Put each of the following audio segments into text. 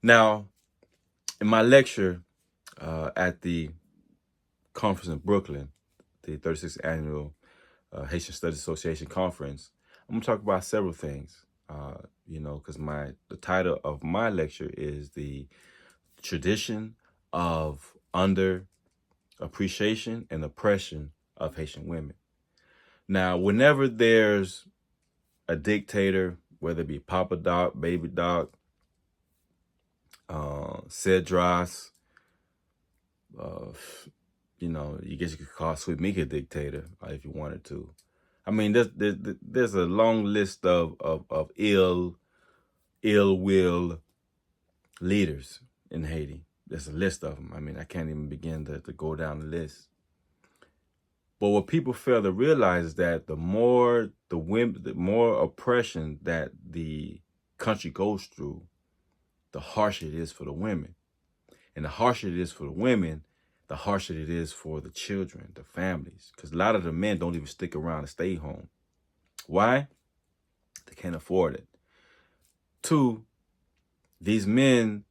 Now, in my lecture at the conference in Brooklyn, the 36th Annual Haitian Studies Association Conference, I'm going to talk about several things, because the title of my lecture is the tradition of under appreciation and oppression of Haitian women. Now, whenever there's a dictator, whether it be Papa Doc, Baby Doc, Cedras, you guess you could call Sweet Meek a dictator if you wanted to. I mean, there's a long list of ill will leaders in Haiti. There's a list of them. I mean, I can't even begin to go down the list. But what people fail to realize is that the more oppression that the country goes through, the harsher it is for the women. And the harsher it is for the women, the harsher it is for the children, the families. Because a lot of the men don't even stick around and stay home. Why? They can't afford it. 2, these men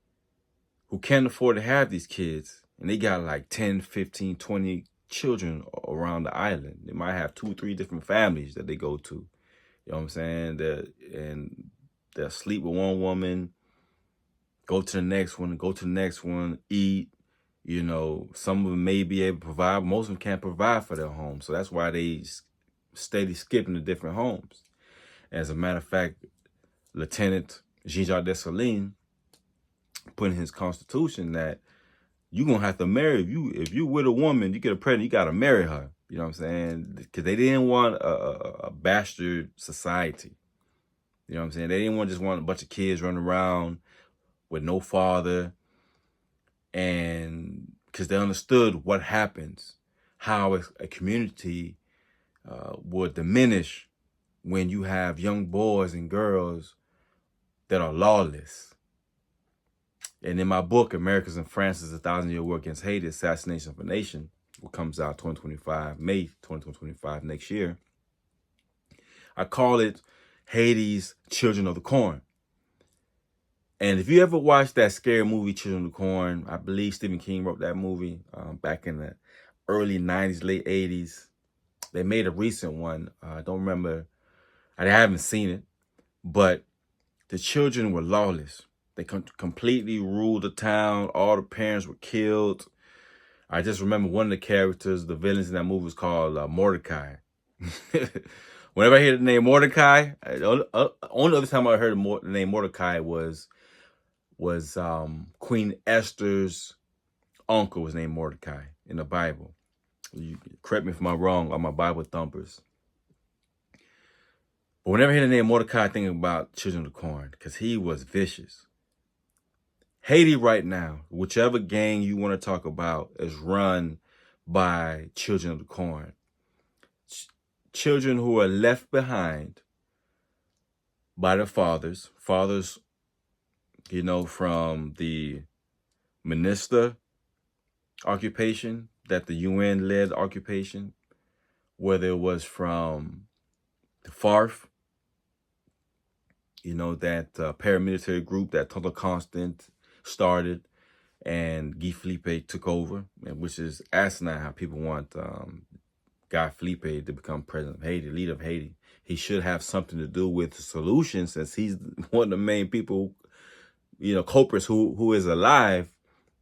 who can't afford to have these kids, and they got like 10, 15, 20 children around the island. They might have 2 or 3 different families that they go to. You know what I'm saying? And they'll sleep with one woman, go to the next one, eat. Some of them may be able to provide. Most of them can't provide for their home. So that's why they steady skipping to different homes. As a matter of fact, Lieutenant Jean-Jacques Dessalines put in his constitution that you're going to have to marry. If you with a woman, you get a pregnant, you got to marry her. You know what I'm saying? Because they didn't want a bastard society. You know what I'm saying? They didn't just want a bunch of kids running around with no father. And because they understood what happens, how a community would diminish when you have young boys and girls that are lawless. And in my book, Americans and France's 1,000-Year War Against Haiti, Assassination of a Nation, which comes out May 2025, next year, I call it Haiti's Children of the Corn. And if you ever watched that scary movie, Children of the Corn, I believe Stephen King wrote that movie back in the early 90s, late 80s. They made a recent one. I don't remember. I haven't seen it. But the children were lawless. They completely ruled the town. All the parents were killed. I just remember one of the characters, the villains in that movie, was called Mordecai. Whenever I hear the name Mordecai, the only other time I heard the name Mordecai was Queen Esther's uncle was named Mordecai in the Bible. You correct me if I'm wrong on my Bible thumpers. But whenever I hear the name Mordecai, I think about Children of the Corn because he was vicious. Haiti right now, whichever gang you want to talk about, is run by Children of the Corn. Children who are left behind by their fathers. Fathers, from the minister occupation, that the UN-led occupation, whether it was from the FARF, that paramilitary group that Tonton Constant started and Guy Philippe took over, which is asinine how people want Guy Philippe to become president of Haiti, leader of Haiti. He should have something to do with the solution since he's one of the main people, culprits who is alive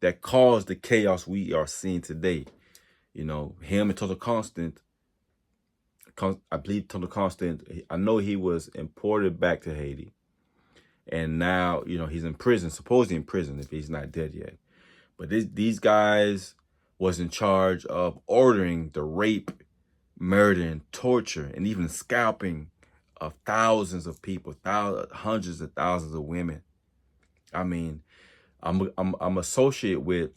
that caused the chaos we are seeing today. Him and Tonton Constant, I believe Tonton Constant, I know he was imported back to Haiti. And now, he's in prison, supposedly in prison if he's not dead yet. But these guys was in charge of ordering the rape, murder, and torture, and even scalping of thousands of people, hundreds of thousands of women. I mean, I'm associated with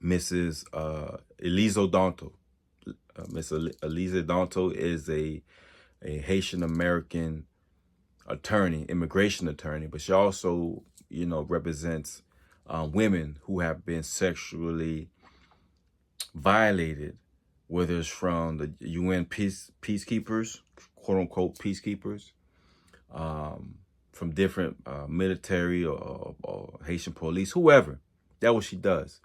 Mrs. Elise Odonto. Miss Elise Odonto is a Haitian American attorney, immigration attorney, but she also, represents women who have been sexually violated, whether it's from the UN peacekeepers, quote unquote peacekeepers, from different military or Haitian police, whoever. That's what she does.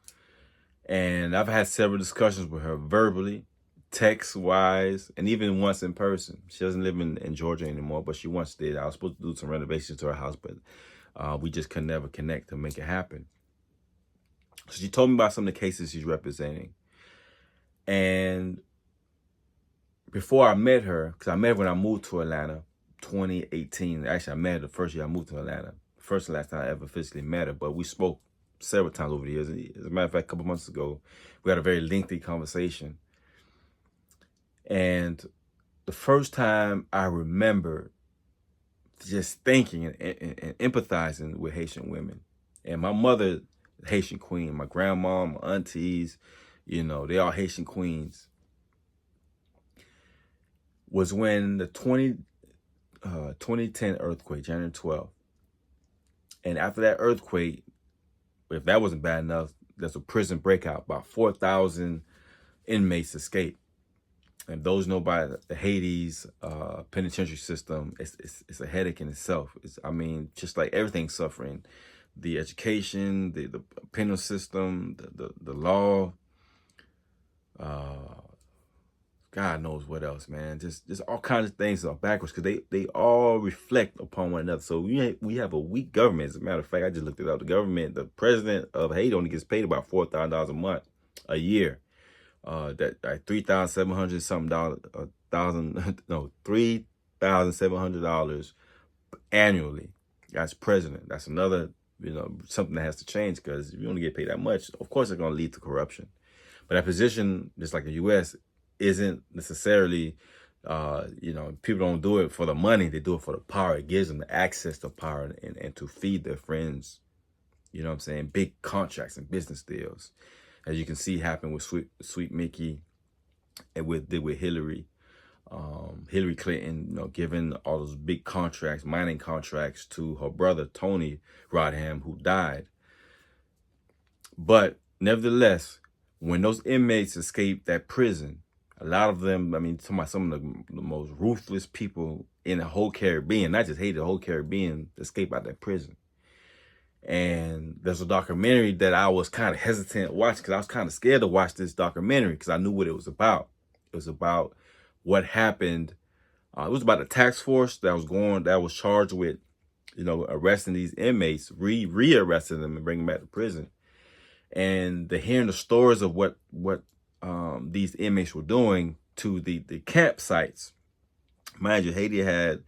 And I've had several discussions with her verbally, text-wise, and even once in person. She doesn't live in Georgia anymore, but she once did. I was supposed to do some renovations to her house, but we just could never connect to make it happen. So she told me about some of the cases she's representing. And before I met her, because I met her when I moved to Atlanta, 2018. Actually, I met her the first year I moved to Atlanta. First and last time I ever physically met her, but we spoke several times over the years. As a matter of fact, a couple months ago, we had a very lengthy conversation. And the first time I remember just thinking and empathizing with Haitian women. And my mother, Haitian queen, my grandma, my aunties, you know, they all Haitian queens, was when the 2010 earthquake, January 12th. And after that earthquake, if that wasn't bad enough, there's a prison breakout. About 4,000 inmates escaped. And those know by the Haiti's penitentiary system, it's a headache in itself. I mean, just like everything's suffering. The education, the penal system, the law, God knows what else, man. Just all kinds of things are backwards because they all reflect upon one another. So we have a weak government. As a matter of fact, I just looked it up. The government, the president of Haiti only gets paid about $4,000 a month, a year. That like $3,700 something dollars, $3,700 annually. That's president. That's another, something that has to change because if you only get paid that much, of course it's going to lead to corruption. But that position, just like the U.S., isn't necessarily, people don't do it for the money. They do it for the power. It gives them the access to power and to feed their friends. You know what I'm saying? Big contracts and business deals. As you can see happen with Sweet Mickey and with Hillary. Hillary Clinton, giving all those big contracts, mining contracts to her brother, Tony Rodham, who died. But nevertheless, when those inmates escaped that prison, a lot of them, talking about some of the most ruthless people in the whole Caribbean, not just Haiti, the whole Caribbean, escaped out that prison. And there's a documentary that I was kind of hesitant to watch because I was kind of scared to watch this documentary because I knew what it was about. It was about what happened. It was about the task force that was charged with, arresting these inmates, re-arresting them and bringing them back to prison. And hearing the stories of what these inmates were doing to the campsites. Mind you, Haiti had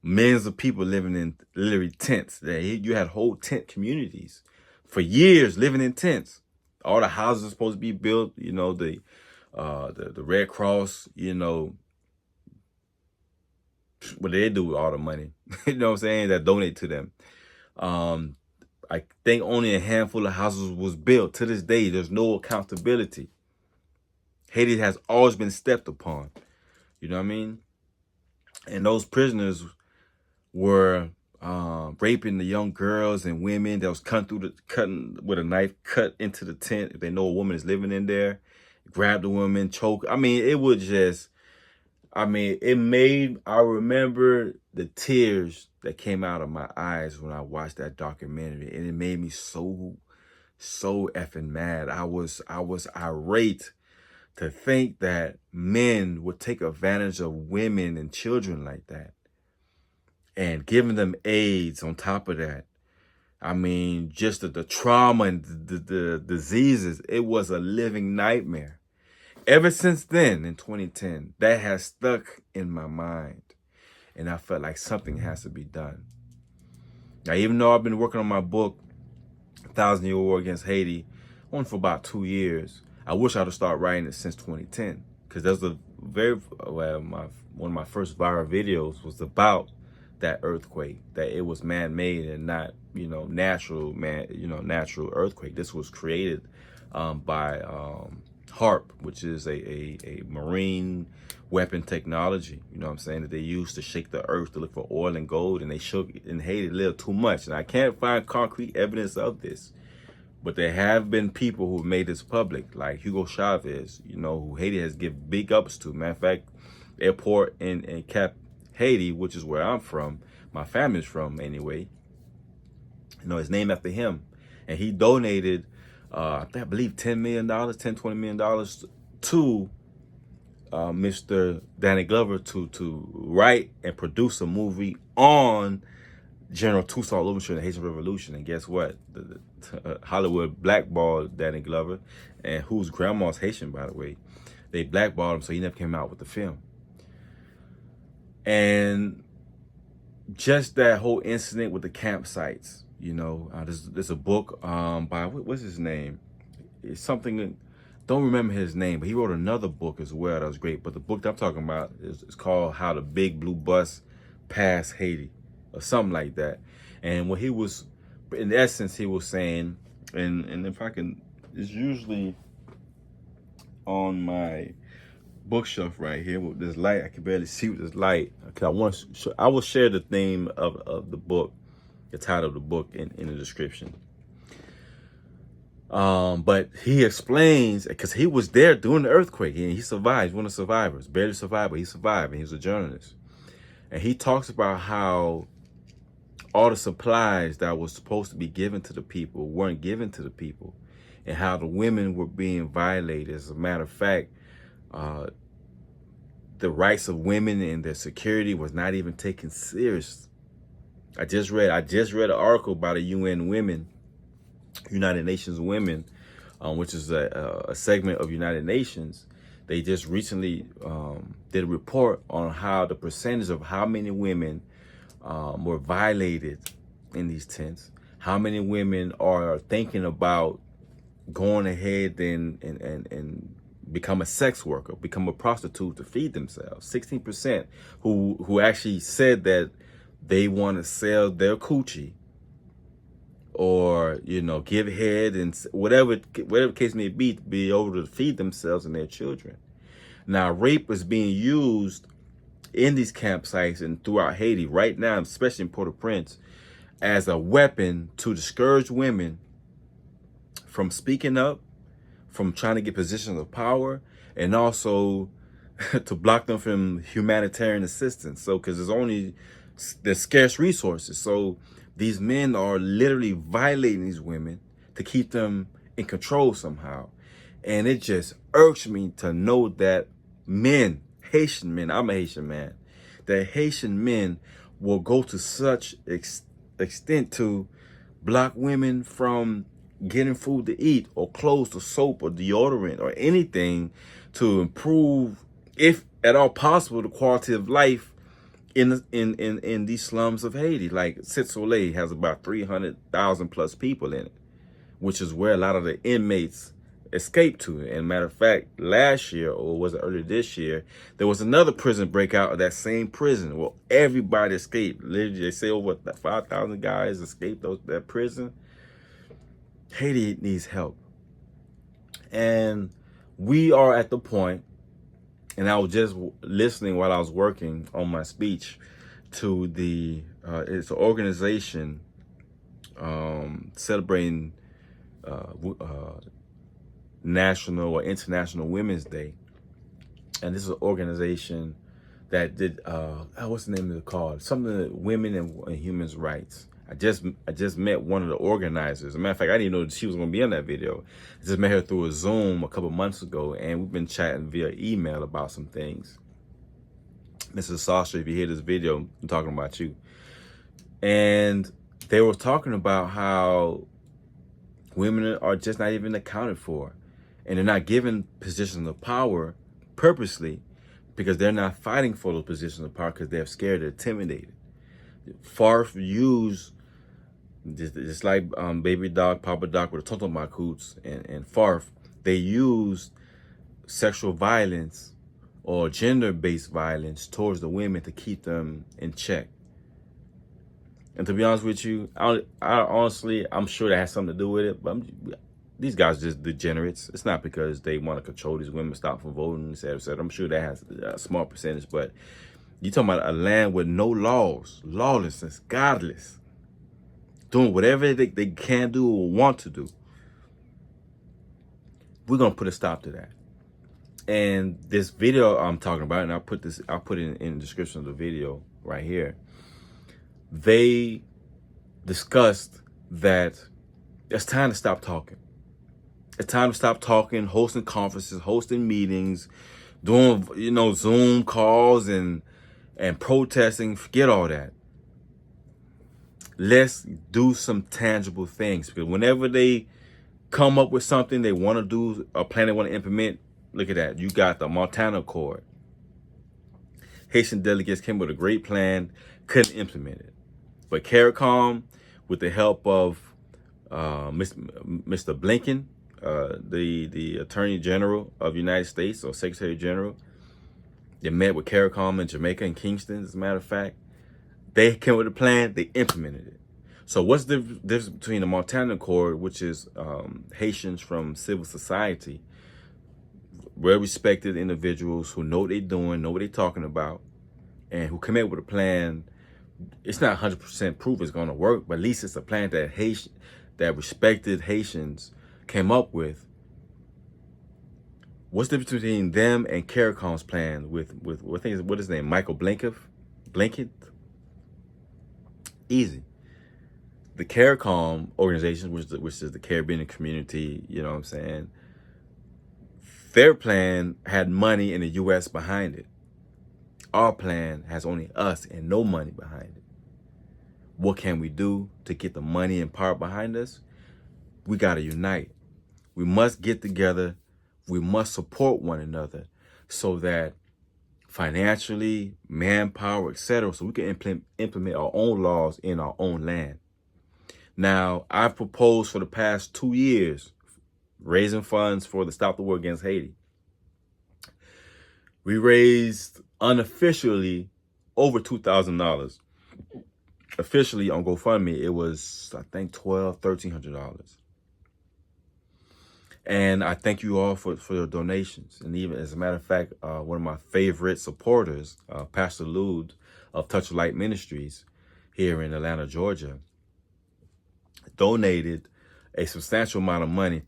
millions of people living in literally tents. You had whole tent communities for years living in tents. All the houses are supposed to be built. The Red Cross. What do they do with all the money? You know what I'm saying? That donate to them. I think only a handful of houses was built. To this day, there's no accountability. Haiti has always been stepped upon. You know what I mean? And those prisoners were raping the young girls and women that was cutting with a knife, cut into the tent. If they know a woman is living in there, grab the woman, choke. It would just, I remember the tears that came out of my eyes when I watched that documentary, and it made me so effing mad. I was irate to think that men would take advantage of women and children like that. And giving them AIDS on top of that. Just the trauma and the diseases. It was a living nightmare. Ever since then, in 2010, that has stuck in my mind. And I felt like something has to be done. Now, even though I've been working on my book, 1,000-Year War Against Haiti, only for about 2 years, I wish I'd have started writing it since 2010. Because there's one of my first viral videos was about that earthquake, that it was man-made and not, natural earthquake. This was created by HARP, which is a marine weapon technology, that they use to shake the earth to look for oil and gold, and they shook in Haiti a little too much. And I can't find concrete evidence of this, but there have been people who have made this public, like Hugo Chavez, who Haiti has given big ups to. Matter of fact, airport in Cap Haiti, which is where I'm from, my family's from anyway, You know, it's named after him. And he donated, I believe $10 million, $20 million to Mr. Danny Glover to write and produce a movie on General Toussaint Louverture and the Haitian Revolution. And guess what? Hollywood blackballed Danny Glover, and whose grandma's Haitian, by the way. They blackballed him, so he never came out with the film. And just that whole incident with the campsites, you know, there's a book by, what's his name? It's something, don't remember his name, but he wrote another book as well that was great. But the book that I'm talking about is called How the Big Blue Bus Passed Haiti, or something like that. And what he was, in essence, he was saying, and if I can, it's usually on my bookshelf right here with this light. I can barely see with this light. I will share the theme of the book, the title of the book in the description. But he explains, because he was there during the earthquake, and he survived. He's one of the survivors, barely survived, but he survived, and he was a journalist. And he talks about how all the supplies that was supposed to be given to the people weren't given to the people, and how the women were being violated. As a matter of fact, the rights of women and their security was not even taken serious. I just read an article by the United Nations Women, which is a segment of United Nations. They just recently did a report on how the percentage of how many women were violated in these tents, how many women are thinking about going ahead and become a sex worker, become a prostitute to feed themselves. 16% who actually said that they want to sell their coochie, or, you know, give head, and whatever case may be, to be able to feed themselves and their children. Now, rape is being used in these campsites and throughout Haiti right now, especially in Port-au-Prince, as a weapon to discourage women from speaking up, from trying to get positions of power, and also to block them from humanitarian assistance. So, because there's scarce resources. So these men are literally violating these women to keep them in control somehow. And it just irks me to know that men, Haitian men, I'm a Haitian man, that Haitian men will go to such extent to block women from getting food to eat, or clothes, or soap, or deodorant, or anything to improve, if at all possible, the quality of life in these slums of Haiti. Like Cité Soleil has about 300,000 plus people in it, which is where a lot of the inmates escaped to. And matter of fact, last year, or was it earlier this year, there was another prison breakout of that same prison. Well, everybody escaped. Literally, they say over 5,000 guys escaped that prison. Haiti needs help. And we are at the point, and I was just listening while I was working on my speech to it's an organization celebrating National or International Women's Day. And this is an organization that did, what's the name of it called? Something that Women and Human Rights. I just met one of the organizers. As a matter of fact, I didn't know that she was going to be in that video. I just met her through a Zoom a couple months ago, and we've been chatting via email about some things. Mrs. Sasha, if you hear this video, I'm talking about you. And they were talking about how women are just not even accounted for, and they're not given positions of power purposely because they're not fighting for those positions of power because they're scared or intimidated. FARF used, just like Baby Doc, Papa Doc with the Tonton Macoots and FARF, they used sexual violence or gender-based violence towards the women to keep them in check. And to be honest with you, I honestly, I'm sure that has something to do with it, but these guys are just degenerates. It's not because they want to control these women, stop from voting, et cetera, et cetera. I'm sure that has a small percentage, but you're talking about a land with no laws, lawlessness, godless, doing whatever they can do or want to do. We're going to put a stop to that. And this video I'm talking about, and I'll put it in the description of the video right here. They discussed that it's time to stop talking. It's time to stop talking, hosting conferences, hosting meetings, doing, Zoom calls and protesting. Forget all that. Let's do some tangible things, because whenever they come up with something they want to do, a plan they want to implement, look at that. You got the Montana Accord. Haitian delegates came with a great plan, couldn't implement it. But CARICOM, with the help of Mr. Blinken, the Attorney General of the United States, or Secretary General, they met with CARICOM in Jamaica and Kingston, as a matter of fact. They came with a plan, they implemented it. So what's the difference between the Montana Accord, which is Haitians from civil society, well-respected individuals who know what they're doing, know what they're talking about, and who come up with a plan. It's not 100% proof it's going to work, but at least it's a plan that respected Haitians came up with. What's the difference between them and CARICOM's plan with what is his name? Michael Blinken? Easy. The CARICOM organization, which is the Caribbean community, you know what I'm saying, their plan had money in the U.S. behind it. Our plan has only us and no money behind it. What can we do to get the money and power behind us? We got to unite. We must get together. We must support one another so that financially, manpower, etc., so we can implement our own laws in our own land. Now, I've proposed for the past 2 years raising funds for the Stop the War Against Haiti. We raised unofficially over $2,000. Officially on GoFundMe, it was, I think, $1,300. And I thank you all for your donations. And even, as a matter of fact, one of my favorite supporters, Pastor Lude of Touch of Light Ministries here in Atlanta, Georgia, donated a substantial amount of money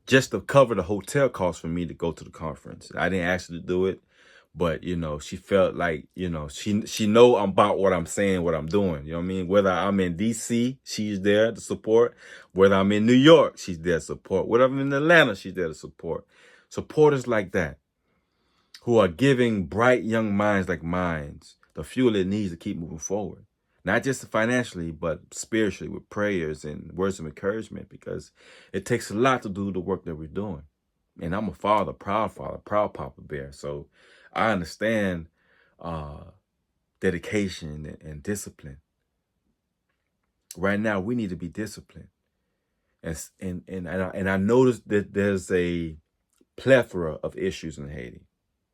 just to cover the hotel costs for me to go to the conference. I didn't ask her to do it, but, she felt like, she know about what I'm saying, what I'm doing. You know what I mean? Whether I'm in D.C., she's there to support. Whether I'm in New York, she's there to support. Whether I'm in Atlanta, she's there to support. Supporters like that, who are giving bright young minds like mine the fuel it needs to keep moving forward. Not just financially, but spiritually, with prayers and words of encouragement, because it takes a lot to do the work that we're doing. And I'm a father, proud Papa Bear. So I understand dedication and discipline. Right now, we need to be disciplined. And I noticed that there's a plethora of issues in Haiti.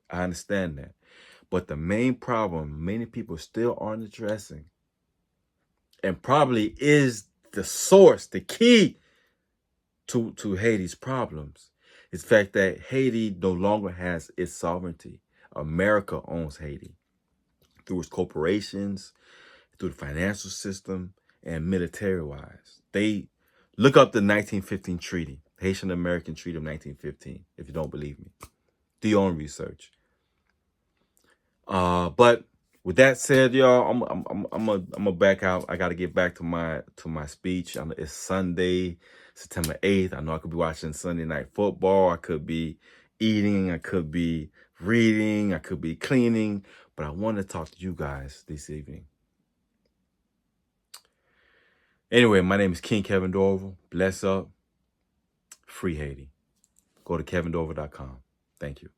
I understand that. But the main problem many people still aren't addressing, and probably is the source, the key to Haiti's problems, is the fact that Haiti no longer has its sovereignty. America owns Haiti through its corporations, through the financial system, and military-wise. They look up the 1915 treaty, Haitian-American Treaty of 1915, if you don't believe me. Do your own research. But with that said, y'all, I'm gonna back out. I got to get back to my speech. It's Sunday, September 8th. I know I could be watching Sunday Night Football. I could be eating. I could be reading. I could be cleaning. But I want to talk to you guys this evening. Anyway, my name is King Kevin Dorival. Bless up. Free Haiti. Go to KevinDorival.com. Thank you.